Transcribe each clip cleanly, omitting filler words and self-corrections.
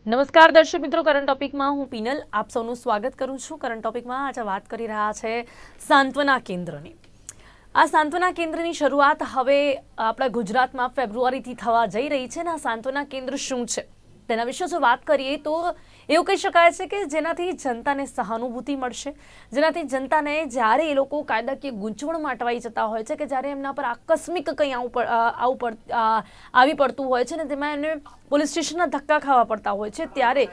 નમસ્કાર દર્શક મિત્રો, કરંટ ટોપિકમાં હું પીનલ આપ સૌનું સ્વાગત કરું છું. કરંટ ટોપિકમાં આજે વાત કરી રહ્યા છે સાંત્વના કેન્દ્રની. આ સાંત્વના કેન્દ્રની શરૂઆત હવે આપણા ગુજરાતમાં ફેબ્રુઆરીથી થવા જઈ રહી છે. અને આ સાંત્વના કેન્દ્ર શું છે તેના વિશે જો વાત કરીએ તો એવું કહી શકાય છે કે જેનાથી જનતાને સહાનુભૂતિ મળશે, જેનાથી જનતાને જ્યારે એ લોકો કાયદાકીય ગૂંચવણમાં અટવાઈ જતા હોય છે કે જ્યારે એમના પર આકસ્મિક કંઈ આવી પડતું હોય છે ને તેમાં એમને પોલીસ સ્ટેશનના ધક્કા ખાવા પડતા હોય છે, ત્યારે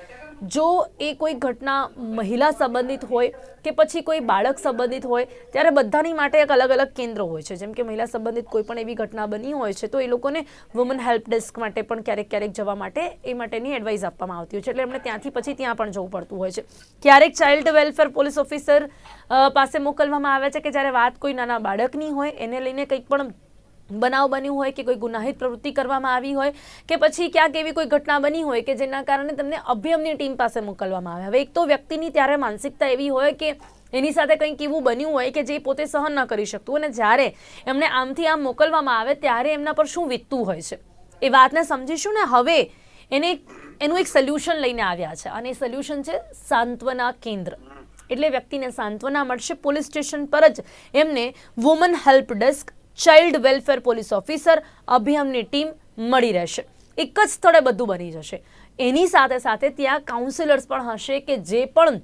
જો એ કોઈ ઘટના મહિલા સંબંધિત હોય કે પછી કોઈ બાળક સંબંધિત હોય ત્યારે બધાની માટે એક અલગ અલગ કેન્દ્ર હોય છે. જેમ કે મહિલા સંબંધિત કોઈ પણ એવી ઘટના બની હોય છે તો એ લોકોને વુમન હેલ્પ ડેસ્ક માટે પણ ક્યારેક જવા માટે એ માટેની એડવાઇસ આપવામાં આવતી હોય છે, એટલે એમને ત્યાંથી પછી ત્યાં પણ જવું પડતું હોય છે. ક્યારેક ચાઇલ્ડ વેલફેર પોલીસ ઓફિસર પાસે મોકલવામાં આવે છે કે જ્યારે વાત કોઈ નાના બાળકની હોય, એને લઈને કંઈક પણ બનાવ બન્યું હોય કે કોઈ ગુનાહિત પ્રવૃત્તિ કરવામાં આવી હોય કે પછી ક્યાંક એવી કોઈ ઘટના બની હોય કે જેના કારણે તમને અભિયમની ટીમ પાસે મોકલવામાં આવે. હવે એક તો વ્યક્તિની ત્યારે માનસિકતા એવી હોય કે એની સાથે કંઈક એવું બન્યું હોય કે જે પોતે સહન ન કરી શકતું, અને જ્યારે એમને આમથી આમ મોકલવામાં આવે ત્યારે એમના પર શું વીતતું હોય છે એ વાતને સમજીશું. ને હવે એનું એક સોલ્યુશન લઈને આવ્યા છે, અને એ સોલ્યુશન છે સાંત્વના કેન્દ્ર. એટલે વ્યક્તિને સાંત્વના મળશે. પોલીસ સ્ટેશન પર જ એમને woman help desk, child welfare police officer, અભિયમની ટીમ મળી રહેશે. એક જ સ્થળે બધું બની જશે. એની સાથે સાથે ત્યાં કાઉન્સિલર્સ પણ હશે કે જે પણ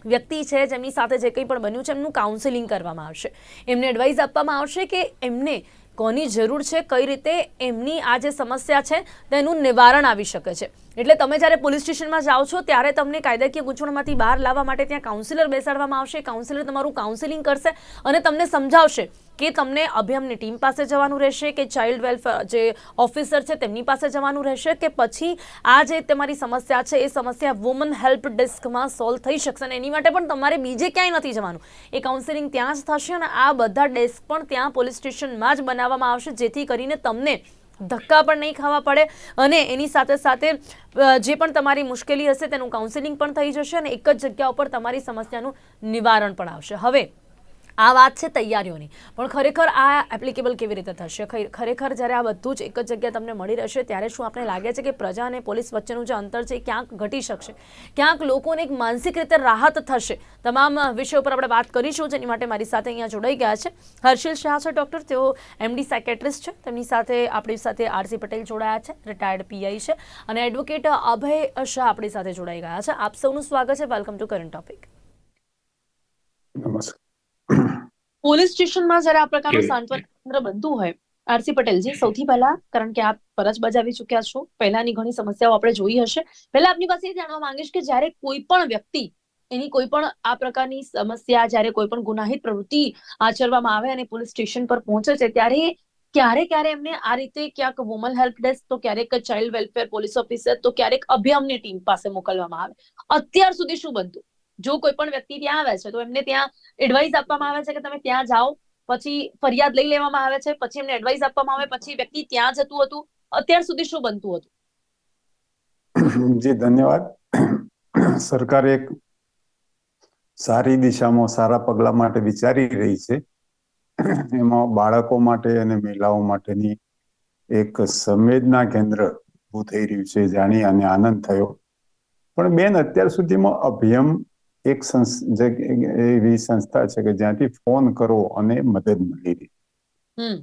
વ્યક્તિ છે જેમની સાથે જે કંઈ પણ બન્યું છે એમનું કાઉન્સેલિંગ કરવામાં આવશે, એમને એડવાઇસ આપવામાં આવશે કે એમને કોની જરૂર છે, કઈ રીતે એમની આ જે સમસ્યા છે તેનું નિવારણ આવી શકે છે. એટલે તમે જ્યારે પોલીસ સ્ટેશનમાં જાઓ છો ત્યારે તમને કાયદાકીય ગૂંચવણમાંથી બહાર લાવવા માટે ત્યાં કાઉન્સિલર બેસાડવામાં આવશે. કાઉન્સિલર તમારું કાઉન્સેલિંગ કરશે અને તમને સમજાવશે કે તમને અભિયમની ટીમ પાસે જવાનું રહેશે કે ચાઇલ્ડ વેલફેર જે ઓફિસર છે તેમની પાસે જવાનું રહેશે, કે પછી આ જે તમારી સમસ્યા છે એ સમસ્યા વુમન હેલ્પ ડેસ્કમાં સોલ્વ થઈ શકશે. અને એની માટે પણ તમારે બીજે ક્યાંય નથી જવાનું, એ કાઉન્સેલિંગ ત્યાં જ થશે. અને આ બધા ડેસ્ક પણ ત્યાં પોલીસ સ્ટેશનમાં જ બનાવવામાં આવશે, જેથી કરીને તમને ધક્કા પણ નહીં ખાવા પડે અને એની સાથે સાથે જે પણ તમારી મુશ્કેલી હશે તેનું કાઉન્સેલિંગ પણ થઈ જશે અને એક જ જગ્યા ઉપર તમારી સમસ્યાનું નિવારણ પણ આવશે. હવે આ વાત છે તૈયારીઓની, પણ ખરેખર આ એપ્લિકેબલ કેવી રીતે થશે? ખરેખર જ્યારે આ બધું જ એક જ જગ્યાએ તમને મળી રહેશે ત્યારે શું આપણે લાગે છે કે પ્રજા અને પોલીસ વચ્ચેનું જે અંતર છે એ ક્યાંક ઘટી શકશે, ક્યાંક લોકોને એક માનસિક રીતે રાહત થશે? તમામ વિષયો પર આપણે વાત કરીશું. જેની માટે મારી સાથે અહીંયા જોડાઈ ગયા છે હર્ષિલ શાહ છે ડૉક્ટર, તેઓ એમડી સાયકેટ્રિસ્ટ છે. તેમની સાથે આપણી સાથે આરસી પટેલ જોડાયા છે, રિટાયર્ડ પીઆઈ છે, અને એડવોકેટ અભય શાહ આપણી સાથે જોડાઈ ગયા છે. આપ સૌનું સ્વાગત છે. Welcome to current topic. નમસ્કાર. પોલીસ સ્ટેશનમાં જ્યારે આ પ્રકારનું સાંત્વના કેન્દ્ર બનતું હોય, આરસી પટેલજી, સૌથી પહેલા, કારણ કે આપ ફરજ બજાવી ચૂક્યા છો, પહેલાની ઘણી સમસ્યાઓ આપણે જોઈ હશે, પહેલા આપની પાસે એ જાણવા માંગીશ કે જ્યારે કોઈ પણ વ્યક્તિ એની કોઈ પણ આ પ્રકારની સમસ્યા, જ્યારે કોઈ પણ ગુનાહિત પ્રવૃત્તિ આચરવામાં આવે અને પોલીસ સ્ટેશન પર પહોંચે છે ત્યારે ક્યારે એમને આ રીતે ક્યાંક વુમન હેલ્પ ડેસ્ક, તો ક્યારેક ચાઇલ્ડ વેલફેર પોલીસ ઓફિસર, તો ક્યારેક અભિયમની ટીમ પાસે મોકલવામાં આવે. અત્યાર સુધી શું બનતું? જો કોઈ પણ વ્યક્તિ ત્યાં આવે છે તો એમને ત્યાં એડવાઇસ આપવામાં આવે છે કે તમે ત્યાં જાઓ, પછી ફરિયાદ લઈ લેવામાં આવે છે, પછી એમને એડવાઇસ આપવામાં આવે, પછી વ્યક્તિ ત્યાં જતું હતું. અત્યાર સુધી શું બનતું હતું? જી ધન્યવાદ. સરકાર એક સારી દિશામાં સારા પગલા માટે વિચારી રહી છે. એમાં બાળકો માટે અને મહિલાઓ માટેની એક સંવેદના કેન્દ્ર ઊભું થઈ રહ્યું છે, જાણી અને આનંદ થયો. પણ બેન, અત્યાર સુધીમાં અભિયમ એક એવી સંસ્થા છે કે જ્યાંથી ફોન કરો અને મદદ મળી રહી.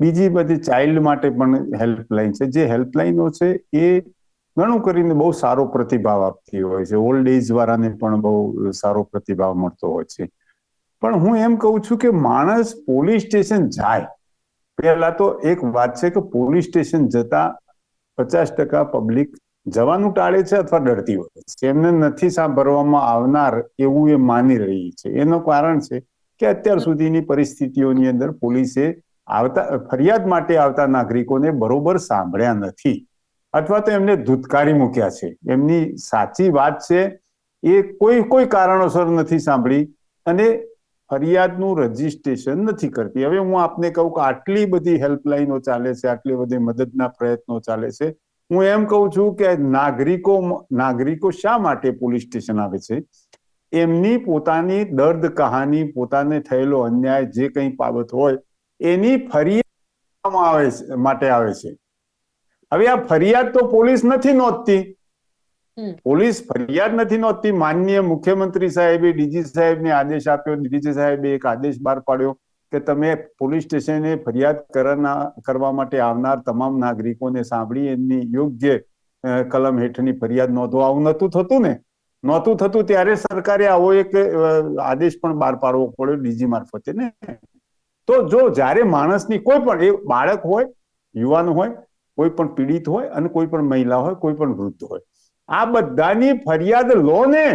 બીજી બધી ચાઇલ્ડ માટે પણ હેલ્પલાઇન છે. જે હેલ્પલાઇનો છે એ ઘણું કરીને બહુ સારો પ્રતિભાવ આપતી હોય છે. ઓલ્ડ એજ વાળાને પણ બહુ સારો પ્રતિભાવ મળતો હોય છે. પણ હું એમ કહું છું કે માણસ પોલીસ સ્ટેશન જાય પહેલા તો એક વાત છે કે પોલીસ સ્ટેશન જતા 50% પબ્લિક જવાનું ટાળે છે અથવા ડરતી હોય છે. એમને નથી સાંભળવામાં આવનાર એવું એ માની રહી છે. એનું કારણ છે કે અત્યાર સુધીની પરિસ્થિતિઓની અંદર પોલીસે ફરિયાદ માટે આવતા નાગરિકોને બરોબર સાંભળ્યા નથી, અથવા તો એમને ધૂતકારી મૂક્યા છે. એમની સાચી વાત છે એ કોઈ કારણોસર નથી સાંભળી અને ફરિયાદનું રજીસ્ટ્રેશન નથી કરતી. હવે હું આપને કહું કે આટલી બધી હેલ્પલાઇનો ચાલે છે, આટલી બધી મદદના પ્રયત્નો ચાલે છે. હું એમ કહું છું કે નાગરિકો શા માટે પોલીસ સ્ટેશન આવે છે? એમની પોતાની દર્દ કહાની, પોતાને થયેલો અન્યાય, જે કંઈ બાબત હોય એની ફરિયાદ માટે આવે છે. હવે આ ફરિયાદ તો પોલીસ નથી નોંધતી, હમ પોલીસ ફરિયાદ નથી નોંધતી. માનનીય મુખ્યમંત્રી સાહેબે ડીજી સાહેબને આદેશ આપ્યો, ડીજી સાહેબે એક આદેશ બહાર પાડ્યો કે તમે પોલીસ સ્ટેશને ફરિયાદ કરવા માટે આવનાર તમામ નાગરિકોને સાંભળી એમની યોગ્ય કલમ હેઠળની ફરિયાદ નોંધો. આવું નહોતું થતું ને, નહોતું થતું ત્યારે સરકારે આવો એક આદેશ પણ બહાર પાડવો પડ્યો ડીજી મારફતે ને. તો જો જ્યારે માણસની કોઈ પણ, એ બાળક હોય, યુવાન હોય, કોઈ પણ પીડિત હોય અને કોઈ પણ મહિલા હોય, કોઈ પણ વૃદ્ધ હોય, આ બધાની ફરિયાદ લો ને,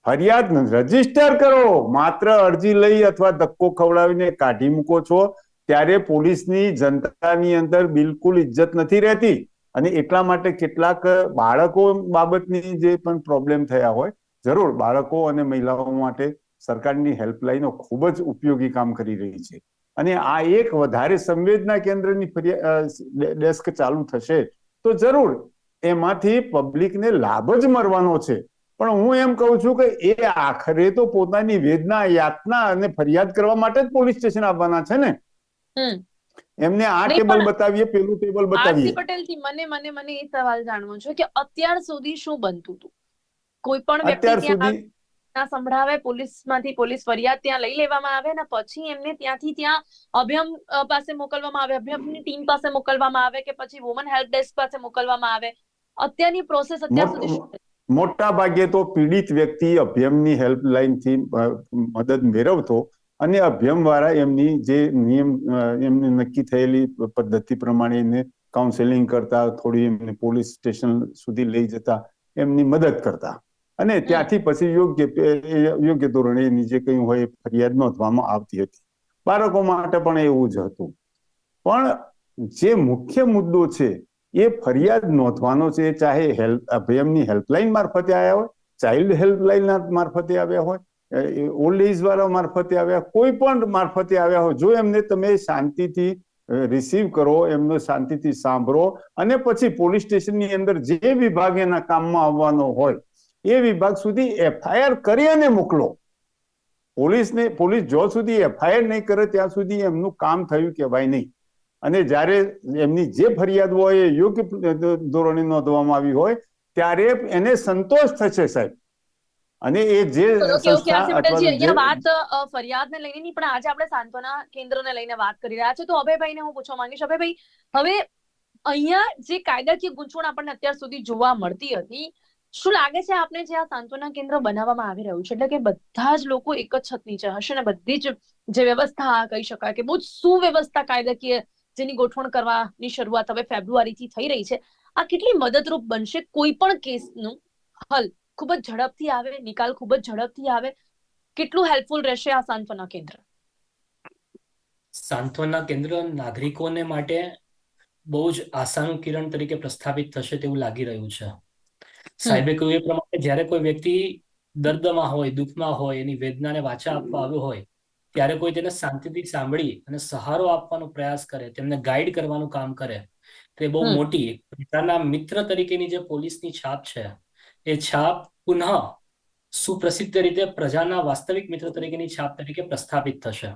ફરિયાદ રજીસ્ટર કરો. માત્ર અરજી લઈ અથવા ધક્કો ખવડાવીને કાઢી મૂકો છો ત્યારે પોલીસની જનતાની અંદર બિલકુલ ઇજ્જત નથી રહેતી. અને એટલા માટે કેટલાક બાળકો બાબતની જે પણ પ્રોબ્લેમ થયા હોય, જરૂર બાળકો અને મહિલાઓ માટે સરકારની હેલ્પલાઇનો ખૂબ જ ઉપયોગી કામ કરી રહી છે. અને આ એક વધારે સંવેદના કેન્દ્રની ડેસ્ક ચાલુ થશે તો જરૂર એમાંથી પબ્લિકને લાભ જ મળવાનો છે. પણ હું એમ કહું છું કે એ આખરે તો પોતાની વેદના, યાતના અને ફરિયાદ કરવા માટે જ પોલીસ સ્ટેશન આવવાના છે ને. એમને આ નહીં, ટેબલ પણ બતાવીએ, પેલું ટેબલ બતાવીએ. આરતી પટેલ થી મને એ સવાલ જાણવો છે કે અત્યાર સુધી શું બનતું હતું? કોઈ પણ વ્યક્તિ અત્યાર ત્યાં સુધી સંભળાવે, પોલીસમાંથી પોલીસ ફરિયાદ ત્યાં લઈ લેવામાં આવે ને પછી એમને ત્યાંથી ત્યાં અભયમ પાસે મોકલવામાં આવે, અભયમની ટીમ પાસે મોકલવામાં આવે કે પછી વુમન હેલ્પ ડેસ્ક પાસે મોકલવામાં આવે. અત્યારની પ્રોસેસ અત્યાર સુધી શું? મોટા ભાગે તો પીડિત વ્યક્તિ અભયમની હેલ્પલાઇન થી મદદ મેળવતો અને અભયમ વાળા એમની જે નિયમ, એમની નક્કી થયેલી પદ્ધતિ પ્રમાણે એને કાઉન્સેલિંગ કરતા, થોડી એમને પોલીસ સ્ટેશન સુધી લઈ જતા, એમની મદદ કરતા અને ત્યાંથી પછી યોગ્ય ધોરણે એની જે કંઈ હોય ફરિયાદ નોંધવામાં આવતી હતી. બાળકો માટે પણ એવું જ હતું. પણ જે મુખ્ય મુદ્દો છે એ ફરિયાદ નોંધવાનો છે, ચાહે અભયમની હેલ્પલાઇન મારફતે આવ્યા હોય, ચાઇલ્ડ હેલ્પલાઇન મારફતે આવ્યા હોય, ઓલ્ડ એજ વાળા મારફતે આવ્યા, કોઈ પણ મારફતે આવ્યા હોય, જો એમને તમે શાંતિથી રિસીવ કરો, એમને શાંતિથી સાંભળો અને પછી પોલીસ સ્ટેશનની અંદર જે વિભાગ એના કામમાં આવવાનો હોય એ વિભાગ સુધી એફઆઈઆર કરી અને મોકલો. પોલીસ જો સુધી એફઆઈઆર નહીં કરે ત્યાં સુધી એમનું કામ થયું કહેવાય નહીં. અને જ્યારે એમની જે ફરિયાદ હોય એ યોગ્ય ધોરણે નોંધવામાં આવી હોય ત્યારે એને સંતોષ થશે સાહેબ. અને એ જે સંસ્થા અથવા અહીંયા વાત ફરિયાદને લઈને નહીં, પણ આજે આપણે સાંત્વના કેન્દ્રને લઈને વાત કરી રહ્યા છે. તો અભયભાઈને હું પૂછવા માંગીશ, અભયભાઈ, હવે અહીંયા જે કાયદાકીય ગૂંચવણ આપણને અત્યાર સુધી જોવા મળતી હતી, શું લાગે છે આપને જે આ સાંત્વના કેન્દ્ર બનાવવામાં આવી રહ્યું છે, એટલે કે બધા જ લોકો એક જ છત નીચે હશે ને બધી જ જે વ્યવસ્થા કહી શકાય કે બહુ જ સુવ્યવસ્થા કાયદાકીય જેની ગોઠવણ કરવાની શરૂઆત હવે ફેબ્રુઆરીથી થઈ રહી છે, આ કેટલી મદદરૂપ બનશે? કોઈ પણ કેસનું હલ ખૂબ જ ઝડપથી આવે, નિકાલ ખૂબ જ ઝડપથી આવે, કેટલું હેલ્પફુલ રહેશે આ સાંત્વના કેન્દ્ર? સાંત્વના કેન્દ્ર નાગરિકોને માટે બહુ જ આશાનું કિરણ તરીકે પ્રસ્થાપિત થશે તેવું લાગી રહ્યું છે. સાહેબે કહ્યું એ પ્રમાણે જ્યારે કોઈ વ્યક્તિ દર્દમાં હોય, દુઃખમાં હોય, એની વેદનાને વાચા આપવા આવ્યો હોય ત્યારે કોઈ તેને શાંતિથી સાંભળી અને સહારો આપવાનો પ્રયાસ કરે, તેમને ગાઈડ કરવાનું કામ કરે, તે બહુ મોટી પોતાના મિત્ર તરીકેની જે પોલીસની છાપ છે એ છાપ પુનઃ સુપ્રસિદ્ધ રીતે પ્રજાના વાસ્તવિક મિત્ર તરીકેની છાપ તરીકે પ્રસ્થાપિત થશે.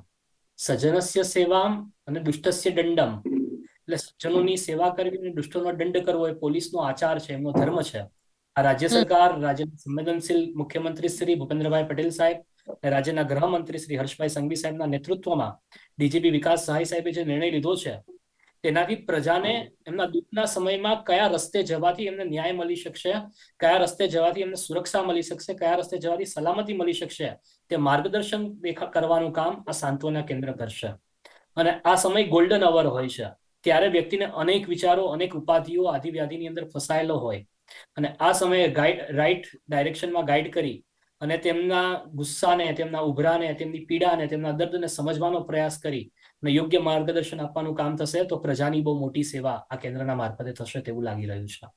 સજ્જનસ્ય સેવામ અને દુષ્ટસ્ય દંડમ, એટલે સજ્જનોની સેવા કરવી અને દુષ્ટોનો દંડ કરવો એ પોલીસનો આચાર છે, એમનો ધર્મ છે. આ રાજ્ય સરકાર, રાજ્યના સંવેદનશીલ મુખ્યમંત્રી શ્રી ભૂપેન્દ્રભાઈ પટેલ સાહેબ અને રાજ્યના ગૃહમંત્રી શ્રી હર્ષભાઈ સંઘવી સાહેબના નેતૃત્વમાં ડીજીપી વિકાસ સહાય સાહેબે જે નિર્ણય લીધો છે તેનાથી પ્રજાને એમના દુઃખના સમયમાં કયા રસ્તે જવાથી એમને ન્યાય મળી શકશે, કયા રસ્તે જવાથી એમને સુરક્ષા મળી શકશે, કયા રસ્તે જવાથી સલામતી મળી શકશે, તે માર્ગદર્શન કરવાનું કામ આ સાંત્વના કેન્દ્ર કરશે. અને આ સમય ગોલ્ડન અવર હોય છે, ત્યારે વ્યક્તિને અનેક વિચારો, અનેક ઉપાધિઓ, આધિવ્યાધિની અંદર ફસાયેલો હોય અને આ સમયે રાઈટ ડાયરેક્શનમાં ગાઈડ કરી અને તેમના ગુસ્સાને, તેમના ઉભરાને, તેમની પીડાને, તેમના દર્દને સમજવાનો પ્રયાસ કરી અને યોગ્ય માર્ગદર્શન આપવાનું કામ થશે તો પ્રજાની બહુ મોટી સેવા આ કેન્દ્રના મારફતે થશે તેવું લાગી રહ્યું છે.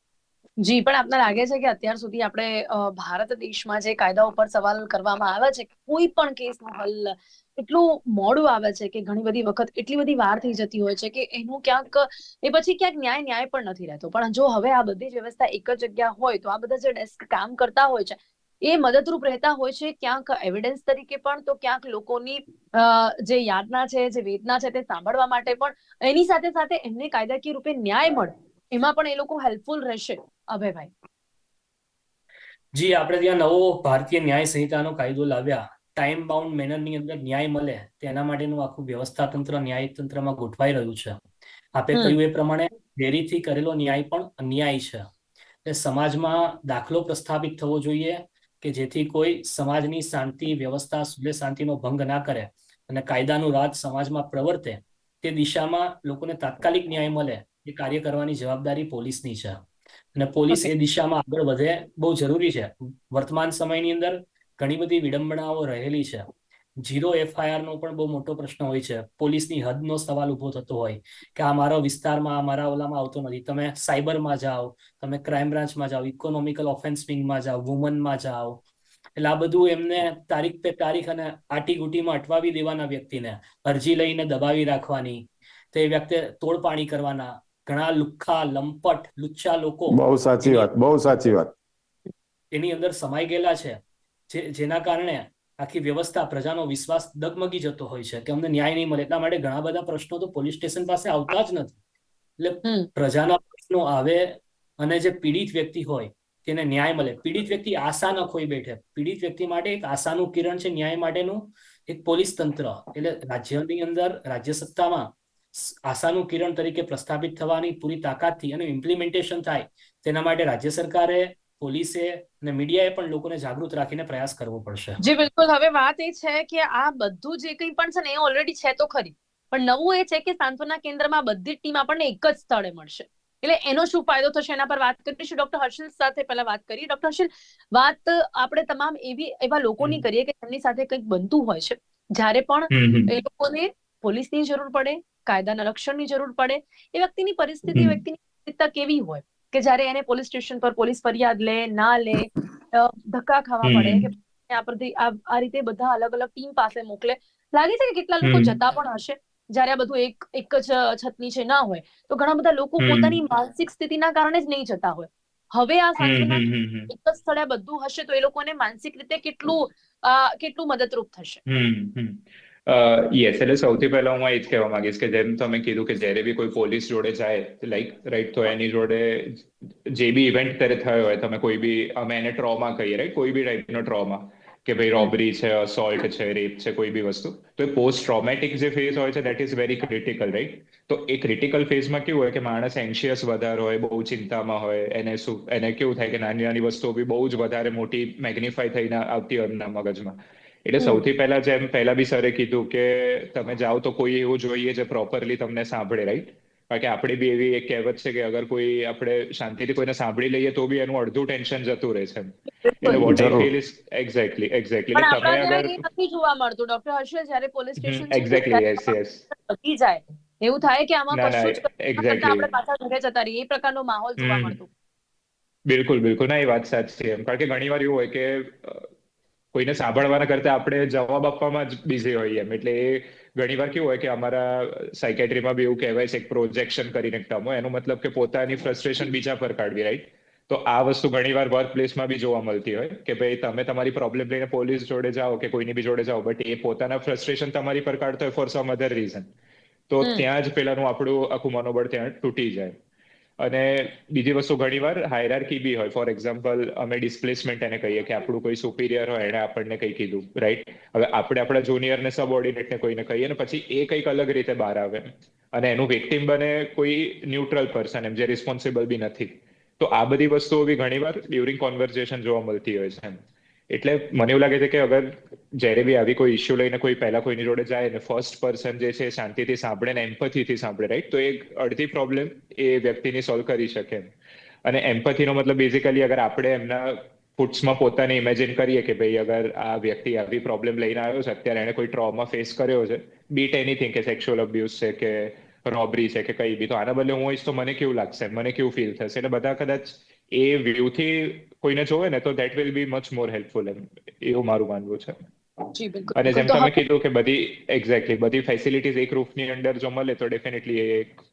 જી, પણ આપને લાગે છે કે અત્યાર સુધી આપણે ભારત દેશમાં જે કાયદા ઉપર સવાલ કરવામાં આવે છે, કોઈ પણ કેસનો હલ એટલું મોડું આવે છે કે ઘણી બધી વખત એટલી બધી વાર થઈ જતી હોય છે કે એનું ક્યાંક એ પછી ક્યાંક ન્યાય પણ નથી રહેતો. પણ જો હવે આ બધી જ વ્યવસ્થા એક જ જગ્યા હોય તો આ બધા જે ડેસ્ક કામ કરતા હોય છે એ મદદરૂપ રહેતા હોય છે, ક્યાંક એવિડન્સ તરીકે પણ, તો ક્યાંક લોકોની જે યાતના છે, જે વેદના છે તે સાંભળવા માટે પણ, એની સાથે સાથે એમને કાયદાકીય રૂપે ન્યાય મળે એમાં પણ એ લોકો હેલ્પફુલ રહેશે. અભયભાઈ, જી, આપણે ત્યાં નવો ભારતીય ન્યાય સંહિતાનો કાયદો લાવ્યા, ટાઈમ બાઉન્ડ મેનરની અંદર ન્યાય મળે તેના માટેનું આખું વ્યવસ્થા તંત્ર ન્યાય તંત્રમાં ગોઠવાઈ રહ્યું છે. આપે હમ કહ્યું એ પ્રમાણે દેરીથી કરેલો ન્યાય પણ અન્યાય છે. એટલે સમાજમાં દાખલો પ્રસ્થાપિત થવો જોઈએ કે જેથી કોઈ સમાજની શાંતિ વ્યવસ્થા સુલે શાંતિનો ભંગ ના કરે અને કાયદાનું રાજ સમાજમાં પ્રવર્તે તે દિશામાં લોકોને તાત્કાલિક ન્યાય મળે એ કાર્ય કરવાની જવાબદારી પોલીસની છે. અને પોલીસ ઓકે એ દિશામાં આગળ વધે બહુ જરૂરી છે. વર્તમાન સમયની અંદર ઘણી બધી વિડંબનાઓ રહેલી છે. 0 FIR નો પણ બહુ મોટો પ્રશ્ન હોય છે. પોલીસની હદનો સવાલ ઉભો થતો હોય કે આ મારા વિસ્તારમાં મારા ઓલામાં આવતો નથી, તમે સાયબરમાં જાઓ, તમે ક્રાઇમ બ્રાન્ચમાં જાઓ, ઇકોનોમિકલ ઓફેન્સ વિંગમાં જાઓ, વુમનમાં જાઓ. એટલે આ બધું એમને તારીખ પે તારીખ અને આટીગુટીમાં અટવાવી દેવાના વ્યક્તિને અરજી લઈને દબાવી રાખવાની, તો એ વ્યક્તિ તોડપાણી કરવાના, ઘણા લુખ્ખા લંપટ લુચ્ચા લોકો બહુ સાચી વાત, બહુ સાચી વાત. એની અંદર સમાઈ ગયેલા છે, જેના કારણે આખી વ્યવસ્થા પ્રજાનો વિશ્વાસ ડગમગી જતો હોય છે કે અમને ન્યાય નહીં મળે. એટલા માટે ઘણા બધા પ્રશ્નો તો પોલીસ સ્ટેશન પાસે આવતા જ નથી. એટલે હમ પ્રજાના પ્રશ્નો આવે અને જે પીડિત વ્યક્તિ હોય તેને ન્યાય મળે. પીડિત વ્યક્તિ આશા ન ખોઈ બેઠે. પીડિત વ્યક્તિ માટે એક આશાનું કિરણ છે ન્યાય માટેનું એક પોલીસ તંત્ર. એટલે રાજ્યની અંદર રાજ્ય સત્તામાં આશાનું કિરણ તરીકે પ્રસ્થાપિત થવાની પૂરી તાકાતથી એનું ઇમ્પ્લિમેન્ટેશન થાય તેના માટે રાજ્ય સરકારે, પોલીસે અને મીડિયાએ પણ લોકોને જાગૃત રાખીને પ્રયાસ કરવો પડશે. જી બિલકુલ. હવે વાત એ છે કે આ બધું જે કંઈ પણ છે ને એ ઓલરેડી છે તો ખરી, પણ નવું એ છે કે સાંત્વના કેન્દ્રમાં બધી ટીમ આપણને એક જ સ્થળે મળશે. એટલે એનો શું ફાયદો થશે એના પર વાત કરીશું. ડોક્ટર હર્ષલ સાથે પહેલા વાત કરીએ. ડોક્ટર હર્ષલ, વાત આપણે તમામ એવા લોકોની કરીએ કે જેમની સાથે કંઈક બનતું હોય છે, જ્યારે પણ એ લોકોને પોલીસની જરૂર પડે, કાયદાના રક્ષણની જરૂર પડે, એ વ્યક્તિની પરિસ્થિતિ, વ્યક્તિની માનસિકતા કેવી હોય કે જ્યારે એને પોલીસ સ્ટેશન પર પોલીસ ફરિયાદ લે ના લે, ધક્કા ખાવા પડે કે આ પરથી આ રીતે બધા અલગ અલગ ટીમ પાસે મોકલે. લાગે છે કે કેટલા લોકો જતા પણ હશે જ્યારે આ બધું એક જ છત નીચે ના હોય, તો ઘણા બધા લોકો પોતાની માનસિક સ્થિતિના કારણે જ નહીં જતા હોય. હવે આ સાંત્વના એક જ સ્થળે બધું હશે તો એ લોકોને માનસિક રીતે કેટલું મદદરૂપ થશે? યસ, એટલે સૌથી પહેલા હું એ જ કહેવા માંગીશ કે જેમ તમે કીધું કે જ્યારે બી કોઈ પોલીસ જોડે જાય, રાઈટ, તો એની જોડે જે બી ઇવેન્ટ ત્યારે થયો હોય, તમે કોઈ બી, અમે એને ટ્રોમા કહીએ, રાઈટ, કોઈ બી ટાઈપનો ટ્રોમા, કે ભાઈ રોબરી છે, અસોલ્ટ છે, રેપ છે, કોઈ બી વસ્તુ, તો એ પોસ્ટ ટ્રોમેટિક જે ફેઝ હોય છે that is very critical, right. તો એ ક્રિટિકલ ફેઝમાં કેવું હોય કે માણસ એન્શિયસ વધારે હોય, બહુ ચિંતામાં હોય, એને કેવું થાય કે નાની નાની વસ્તુઓ બી બહુ જ વધારે મોટી મેગ્નિફાઈ થઈને આવતી હોય એમના મગજમાં. એટલે સૌથી પહેલા જેમ પહેલા બી સરે કીધું કે તમે જાઓ તો કોઈ એવું જોઈએ જે પ્રોપરલી તમને સાંભળે, રાઈટ. કારણ કે આપણી બી એવી એક કહેવત છે કે અગર કોઈ આપણે શાંતિથી કોઈને સાંભળી લઈએ તો બી એનું અડધું ટેન્શન જતું રહે છે. એટલે વોટ આઈ જરૂર. ફીલ ઇઝ એક્ઝેક્ટલી પણ એટલે આપણા તમે અગર ત્યાં એ નથી જોવા મળતું ડોક્ટર હર્ષલ. જ્યારે પોલીસ સ્ટેશન જઈએ એક્ઝેક્ટલી, યસ, ત્યારે યસ. વધી જાય, એવું થાય કે આમાં ના ના, કશું જ કરતા એક્ઝેક્ટલી. આપણે પાછા ઘરે જતા રહીએ, એ પ્રકારનો માહોલ જોવા મળતો. બિલકુલ બિલકુલ, ના, એ વાત સાચી છે એમ. કારણ કે ઘણી વાર એવું હોય કે કોઈને સાંભળવાના કરતા આપણે જવાબ આપવામાં જ બિઝી હોઈએ એમ. એટલે એ ઘણી વાર કેવું હોય કે અમારા સાયકેટ્રીમાં બી એવું કહેવાય છે, એક પ્રોજેક્શન કરીને એક ટર્મ હોય, એનો મતલબ કે પોતાની ફ્રસ્ટ્રેશન બીજા પર કાઢવી, રાઈટ. તો આ વસ્તુ ઘણી વાર વર્ક પ્લેસમાં બી જોવા મળતી હોય કે ભાઈ તમે તમારી પ્રોબ્લેમ લઈને પોલીસ જોડે જાઓ કે કોઈની બી જોડે જાઓ, બટ એ પોતાના ફ્રસ્ટ્રેશન તમારી પર કાઢતો હોય ફોર સમ અધર રીઝન. તો ત્યાં જ પેલાનું આપણું આખું મનોબળ ત્યાં તૂટી જાય. અને બીજી વસ્તુ ઘણી વાર હાયરાર્કી બી હોય. ફોર એક્ઝામ્પલ, અમે ડિસ્પ્લેસમેન્ટ એને કહીએ કે આપણું કોઈ સુપિરિયર હોય, એને આપણને કંઈ કીધું, રાઈટ. હવે આપણે આપણા જુનિયરને સબઓર્ડિનેટને કોઈને કહીએ ને પછી એ કંઈક અલગ રીતે બહાર આવે અને એનું વિક્ટિમ બને કોઈ ન્યુટ્રલ પર્સન એમ, જે રિસ્પોન્સિબલ બી નથી. તો આ બધી વસ્તુઓ બી ઘણી વાર ડ્યુરિંગ કોન્વર્ઝેશન જોવા મળતી હોય છે એમ. એટલે મને એવું લાગે છે કે અગર જ્યારે બી આવી કોઈ ઇસ્યુ લઈને કોઈ પહેલા કોઈની જોડે જાય ને ફર્સ્ટ પર્સન જે છે શાંતિથી સાંભળે ને એમ્પથીથી સાંભળે, રાઈટ, તો એક અડધી પ્રોબ્લેમ એ વ્યક્તિની સોલ્વ કરી શકે. અને એમ્પથીનો મતલબ બેઝિકલી અગર આપણે એમના ફૂટ્સમાં પોતાને ઇમેજિન કરીએ કે ભાઈ અગર આ વ્યક્તિ આવી પ્રોબ્લેમ લઈને આવ્યો છે, અત્યારે એને કોઈ ટ્રોમા ફેસ કર્યો છે, બીટ એનીથિંગ, કે સેક્સ્યુઅલ અબ્યુઝ છે કે રોબરી છે કે કઈ બી, તો આના બદલે હું હોઈશ તો મને કેવું લાગશે, મને કેવું ફીલ થશે. એટલે બધા કદાચ એ વ્યૂથી કોઈને જોવે ને તો that will be much more helpful એમ, એવું મારું માનવું છે. જી બિલકુલ અને બિલકુલ. જેમ તો તમે હવે કીધું કે બધી ફેસિલિટીઝ એક રૂફની અંદર જો મળે તો ડેફિનેટલી એ એક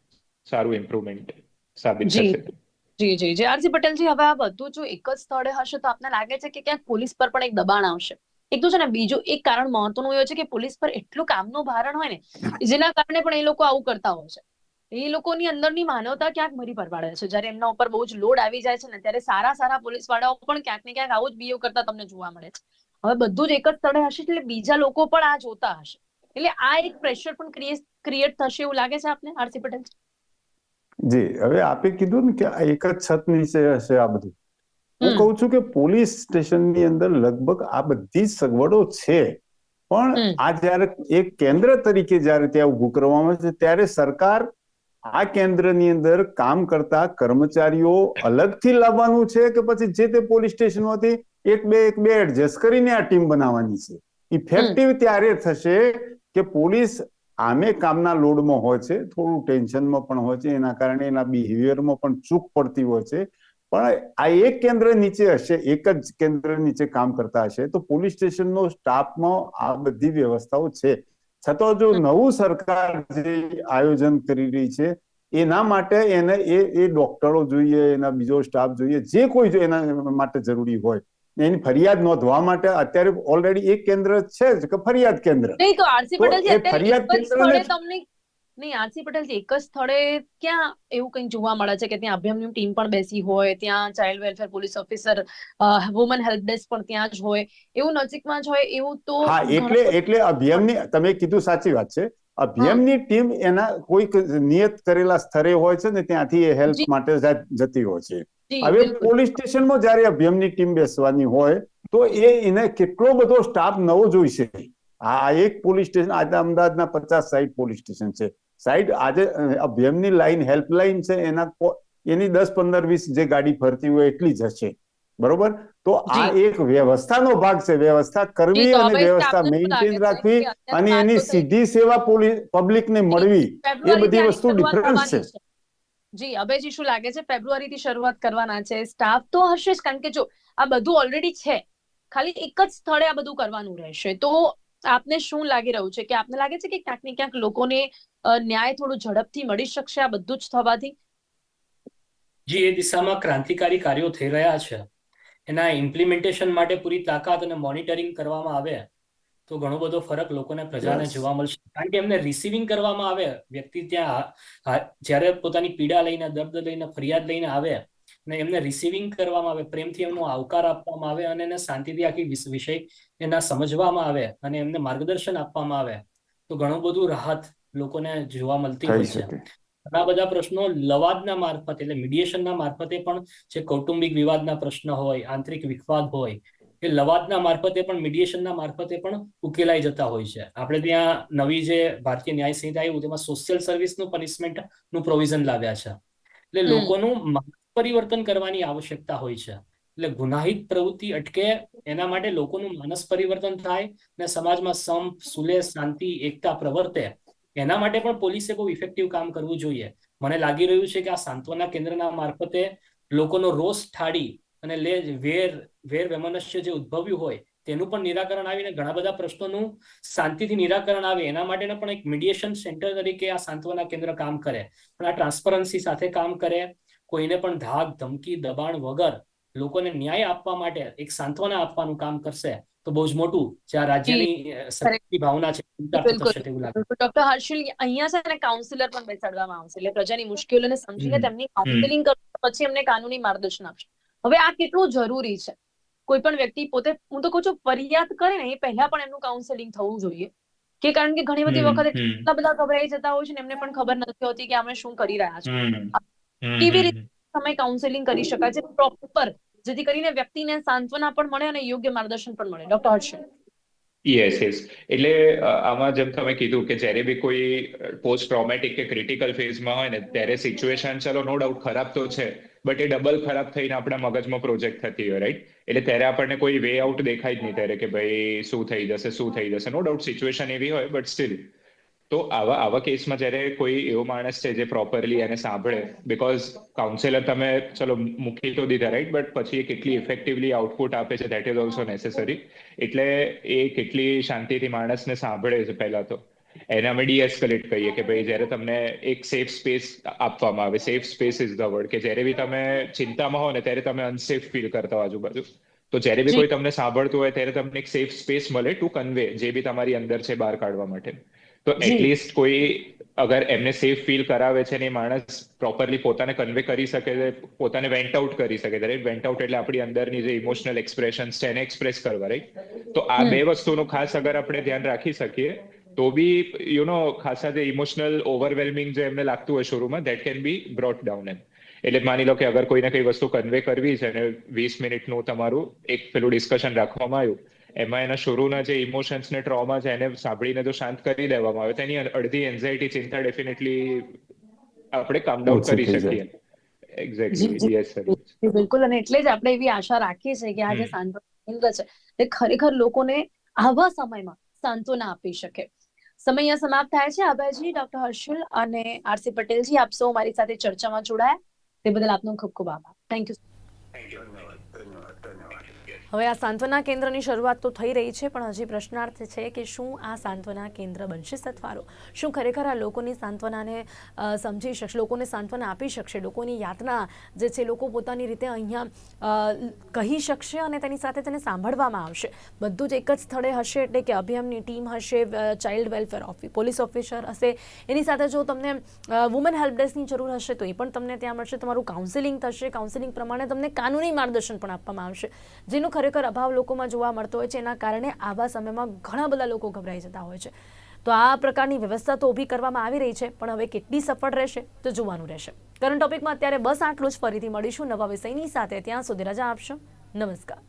સારું ઇમ્પ્રુવમેન્ટ સાબિત જી થશે. જી જી જી આરસી પટેલજી, હવે આ બધું જો એક જ સ્થળે હશે તો આપને લાગે છે કે ક્યાંક પોલીસ પર પણ એક દબાણ આવશે? એક તો છે ને, બીજું એક કારણ મહત્વનું એ છે કે પોલીસ પર એટલું કામનું ભારણ હોય ને, જેના કારણે પણ એ લોકો આવું કરતા હોય છે. એ લોકોની અંદરની માનવતા ક્યાંક મરી પરવાડે છે. જ્યારે એમના ઉપર બહુ જ લોડ આવી જાય છે ને, ત્યારે સારા પોલીસ વાળાઓ પણ ક્યાંક ને ક્યાંક આવું જ બિહેવ કરતા તમને જોવા મળે છે. હવે બધું જ એક જ સ્થળે હશે એટલે બીજા લોકો પણ આ જોતા હશે, એટલે આ એક પ્રેશર પણ ક્રિએટ થશે એવું લાગે છે આપને, આરસી પટેલ? જી, હવે આપે કીધું ને કે આ એક જ છત નીચે હશે આ બધું. હું કહું છું કે પોલીસ સ્ટેશનની અંદર લગભગ આ બધી જ સગવડો છે, પણ આ જયારે એક કેન્દ્ર તરીકે જયારે ત્યાં ઉભું કરવામાં આવે છે, ત્યારે સરકાર આ કેન્દ્રની અંદર કામ કરતા કર્મચારીઓ અલગથી લાવવાનું છે કે પછી જે તે પોલીસ સ્ટેશનોથી એક બે એડજસ્ટ કરીને આ ટીમ બનાવવાની છે? ઇફેક્ટિવ ત્યારે થશે કે પોલીસ આમે કામના લોડમાં હોય છે, થોડું ટેન્શનમાં પણ હોય છે, એના કારણે એના બિહેવિયરમાં પણ ચૂક પડતી હોય છે, પણ આ એક કેન્દ્ર નીચે હશે, એક જ કેન્દ્ર નીચે કામ કરતા હશે, તો પોલીસ સ્ટેશનનો સ્ટાફમાં આ બધી વ્યવસ્થાઓ છે. છતાં જો નવું સરકાર જે આયોજન કરી રહી છે એના માટે એને એ ડોક્ટરો જોઈએ, એના બીજો સ્ટાફ જોઈએ, જે કોઈ જો એના માટે જરૂરી હોય, એની ફરિયાદ નોંધવા માટે અત્યારે ઓલરેડી એક કેન્દ્ર છે જ કે ફરિયાદ કેન્દ્ર. નહીં તો આરસી પટેલજી એ અત્યારે ફરિયાદ એક જ સ્થળે કેન્દ્રને તમને નહીં, આરસી પટેલજી એક જ સ્થળે ક્યાં એવું કંઈક જોવા મળે છે કે ત્યાં અભિયમની ટીમ પણ બેસી હોય, ત્યાં child welfare police officer, woman help desk પણ ત્યાં જ હોય, એવું નજીકમાં જ હોય એવું તો હા, એટલે અભિયમની, તમે કીધું સાચી વાત છે, અભિયમની ટીમ એના કોઈક નિયત કરેલા સ્થળે હોય છે ને ત્યાંથી એ હેલ્પ માટે જતી હોય છે. હવે પોલીસ સ્ટેશનમાં જયારે અભિયમની ટીમ બેસવાની હોય તો એને કેટલો બધો સ્ટાફ નવો જોઈશે. આ એક પોલીસ સ્ટેશન, આજે અમદાવાદના 50-60 પોલીસ સ્ટેશન છે, આજે અભિયમની લાઈન, હેલ્પલાઇન છે, એની 10, 15, 20 જે ગાડી ફરતી હોય એટલી જ હશે, બરોબર? તો આ એક વ્યવસ્થાનો ભાગ છે, વ્યવસ્થા કરવી અને વ્યવસ્થા મેન્ટેન રાખવી અને એની સીધી સેવા પબ્લિકને મળવી, એ બધી વસ્તુ ડિફરન્સ છે. જી, અભયજી શું લાગે છે? ફેબ્રુઆરીથી શરૂઆત કરવાના છે, સ્ટાફ તો હશે જ, કારણ કે જો આ બધું ઓલરેડી છે, ખાલી એક જ સ્થળે આ બધું કરવાનું રહેશે. તો આપને શું લાગી રહ્યું છે કે આપને લાગે છે કે ક્યાંક ને ક્યાંક લોકોને ન્યાય થોડું ઝડપથી મળી શકશે આ બધું જ થવાથી? જી, એ દિશામાં ક્રાંતિકારી કાર્યો થઈ રહ્યા છે. એના ઇમ્પ્લિમેન્ટેશન માટે પૂરી તાકાત અને મોનિટરિંગ કરવામાં આવે તો ઘણો બધો ફરક લોકોને, પ્રજાને જોવા મળશે. કારણ કે એમને રિસીવિંગ કરવામાં આવે, વ્યક્તિ ત્યાં જ્યારે પોતાની પીડા લઈને, દર્દ લઈને, ફરિયાદ લઈને આવે અને એમને રિસીવિંગ કરવામાં આવે, પ્રેમથી એમનો આવકાર આપવામાં આવે અને એને શાંતિથી આખી વિષય એના સમજવામાં આવે અને એમને માર્ગદર્શન આપવામાં આવે તો ઘણું બધું રાહત લોકોને જોવા મળતી હોય છે. ઘણા બધા પ્રશ્નો લવાદના મારફતે, એટલે મીડિયેશનના મારફતે પણ, જે કૌટુંબિક વિવાદના પ્રશ્ન હોય, આંતરિક વિવાદ હોય, એ લવાદના મારફતે પણ, મીડિયેશનના મારફતે પણ ઉકેલાઈ જતા હોય છે. આપણે ત્યાં નવી જે ભારતીય ન્યાય સંહિતા આવ્યું તેમાં સોશિયલ સર્વિસનું પનિશમેન્ટનું પ્રોવિઝન લાવ્યા છે. એટલે લોકોનું પરિવર્તન કરવાની આવશ્યકતા હોય છે. એટલે ગુનાહિત પ્રવૃત્તિ અટકે એના માટે લોકોનું માનસ પરિવર્તન થાય ને સમાજમાં સંપ, સુલેહ, શાંતિ, એકતા પ્રવર્તે, એના માટે પણ પોલીસે બહુ ઇફેક્ટિવ કામ કરવું જોઈએ. મને લાગી રહ્યું છે કે આ સાંત્વના કેન્દ્રના મારફતે લોકોનો રોષ ઠાડી અને વેર વૈમનસ્ય જે ઉદ્ભવ્યું હોય તેનું પણ નિરાકરણ આવીને ઘણા બધા પ્રશ્નોનું શાંતિથી નિરાકરણ આવે, એના માટેના પણ એક મીડિયેશન સેન્ટર તરીકે આ સાંત્વના કેન્દ્ર કામ કરે, પણ આ ટ્રાન્સપરન્સી સાથે કામ કરે, કોઈને પણ ધાક, ધમકી, દબાણ વગર લોકોને ન્યાય આપવા માટે એક સાંત્વના આપવાનું કામ કરશે તો બહુ જ મોટું જે આ રાજ્યની ભાવના છે થશે તેવું લાગે. ડોક્ટર હર્ષિલ, અહીંયા છે ને કાઉન્સિલર પણ બેસાડવામાં આવશે, એટલે પ્રજાની મુશ્કેલીઓને સમજીને તેમની કાઉન્સેલિંગ કરશે, પછી એમને કાનૂની માર્ગદર્શન આપશે. હવે આ કેટલું જરૂરી છે? કોઈ પણ વ્યક્તિ પોતે, હું તો કહું છું, ફરિયાદ કરે ને એ પહેલા પણ એમનું કાઉન્સેલિંગ થવું જોઈએ, કે કારણ કે ઘણી બધી વખત એટલા બધા ગભરાઈ જતા હોય છે ને એમને પણ ખબર નથી હોતી કે અમે શું કરી રહ્યા છીએ. કેવી રીતે તમે કાઉન્સેલિંગ કરી શકાય છે પ્રોપર, જેથી કરીને વ્યક્તિને સાંત્વના પણ મળે અને યોગ્ય માર્ગદર્શન પણ મળે? ડોક્ટર હર્ષિલ. યસ. એટલે આમાં જેમ તમે કીધું કે જ્યારે બી કોઈ પોસ્ટ ટ્રોમેટિક કે ક્રિટિકલ ફેઝમાં હોય ને ત્યારે સિચ્યુએશન, ચલો નો ડાઉટ ખરાબ તો છે, બટ એ ડબલ ખરાબ થઈને આપણા મગજમાં પ્રોજેક્ટ થતી હોય, રાઈટ? એટલે ત્યારે આપણને કોઈ વે આઉટ દેખાય જ નહીં ત્યારે કે ભાઈ શું થઈ જશે. નો ડાઉટ સિચ્યુએશન એવી હોય, બટ સ્ટીલ તો આવા કેસમાં જ્યારે કોઈ એવો માણસ છે જે પ્રોપરલી એને સાંભળે, બિકોઝ કાઉન્સેલર તમે ચલો મૂકી તો દીધા, રાઈટ? બટ પછી એ કેટલી ઇફેક્ટિવલી આઉટપુટ આપે છે, ધેટ ઇઝ ઓલ્સો નેસેસરી. એટલે એ કેટલી શાંતિથી માણસને સાંભળે છે પહેલા તો એને અમે ડીએસ્કેલેટ કહીએ કે ભાઈ જ્યારે તમને એક સેફ સ્પેસ આપવામાં આવે, safe space is the word, કે જ્યારે બી તમે ચિંતામાં હો ને ત્યારે તમે અનસેફ ફીલ કરતા હો આજુબાજુ, તો જ્યારે બી કોઈ તમને સાંભળતું હોય ત્યારે તમને એક સેફ સ્પેસ મળે ટુ કન્વે જે બી તમારી અંદર છે બહાર કાઢવા માટે. તો જી. એટલીસ્ટ કોઈ અગર એમને સેફ ફીલ કરાવે છે ને એ માણસ પ્રોપરલી પોતાને કન્વે કરી શકે છે, પોતાને વેન્ટ આઉટ કરી શકે છે, રાઈટ? વેન્ટ આઉટ એટલે આપણી અંદરની જે ઇમોશનલ એક્સપ્રેશન્સ છે એને એક્સપ્રેસ કરવા, રાઈટ? તો આ બે વસ્તુનું ખાસ અગર આપણે ધ્યાન રાખી શકીએ તો બી ખાસા જે ઇમોશનલ ઓવરવેલ્મિંગ જે એમને લાગતું હોય શરૂમાં, that can be brought down એમ. એટલે માની લો કે અગર કોઈને કઈ વસ્તુ કન્વે કરવી છે અને 20 મિનિટનું તમારું એક પેલું ડિસ્કશન રાખવામાં આવ્યું, એમાં એના શરૂના જે ઇમોશન્સ ને ટ્રોમા છે એને સાંભળીને જો શાંત કરી દેવામાં આવે તો એની અડધી એન્ઝાઇટી, ચિંતા ડેફિનેટલી આપણે કામ ડાઉન ઓછી કરી થઈ જાય. શકીએ. જી એક્ઝેક્ટલી, જી યસ સર. જી, બિલકુલ. અને એટલે જ આપણે એવી આશા રાખીએ છીએ કે આ જે સાંત્વના કેન્દ્ર છે તે ખરેખર લોકોને આવા સમયમાં સાંત્વના આપી શકે. સમય અહીંયા સમાપ્ત થાય છે. અભયજી, ડોક્ટર હર્ષિલ અને આરસી પટેલજી, આપ સૌ મારી સાથે ચર્ચામાં જોડાયા તે બદલ આપનો ખૂબ ખૂબ આભાર. Thank you. હવે આ સાંત્વના કેન્દ્રની શરૂઆત તો થઈ રહી છે, પણ હજી પ્રશ્નાર્થ છે કે શું આ સાંત્વના કેન્દ્ર બનશે સથવારો? શું ખરેખર આ લોકોની સાંત્વનાને સમજી શકશે, લોકોને સાંત્વના આપી શકશે, લોકોની યાતના જે છે લોકો પોતાની રીતે અહીંયા કહી શકશે અને તેની સાથે તેને સાંભળવામાં આવશે? બધું જ એક જ સ્થળે હશે, એટલે કે અભિયમની ટીમ હશે, ચાઇલ્ડ વેલફેર પોલીસ ઓફિસર હશે, એની સાથે જો તમને વુમન હેલ્પ ડેસ્કની જરૂર હશે તો એ પણ તમને ત્યાં મળશે. તમારું કાઉન્સેલિંગ થશે, કાઉન્સેલિંગ પ્રમાણે તમને કાનૂની માર્ગદર્શન પણ આપવામાં આવશે, જેનો ખરેખર અભાવ લોકોમાં જોવા મળતો હોય છે. એના કારણે આવા સમયમાં ઘણા બધા લોકો ગભરાઈ જતા હોય છે. તો આ પ્રકારની વ્યવસ્થા તો ઊભી કરવામાં આવી રહી છે, પણ હવે કેટલી સફળ રહેશે તો જોવાનું રહેશે. કરંટ ટોપિકમાં અત્યારે બસ આટલું જ. ફરીથી મળીશું નવા વિષયની સાથે. ત્યાં સુધી રજા આપશો. નમસ્કાર.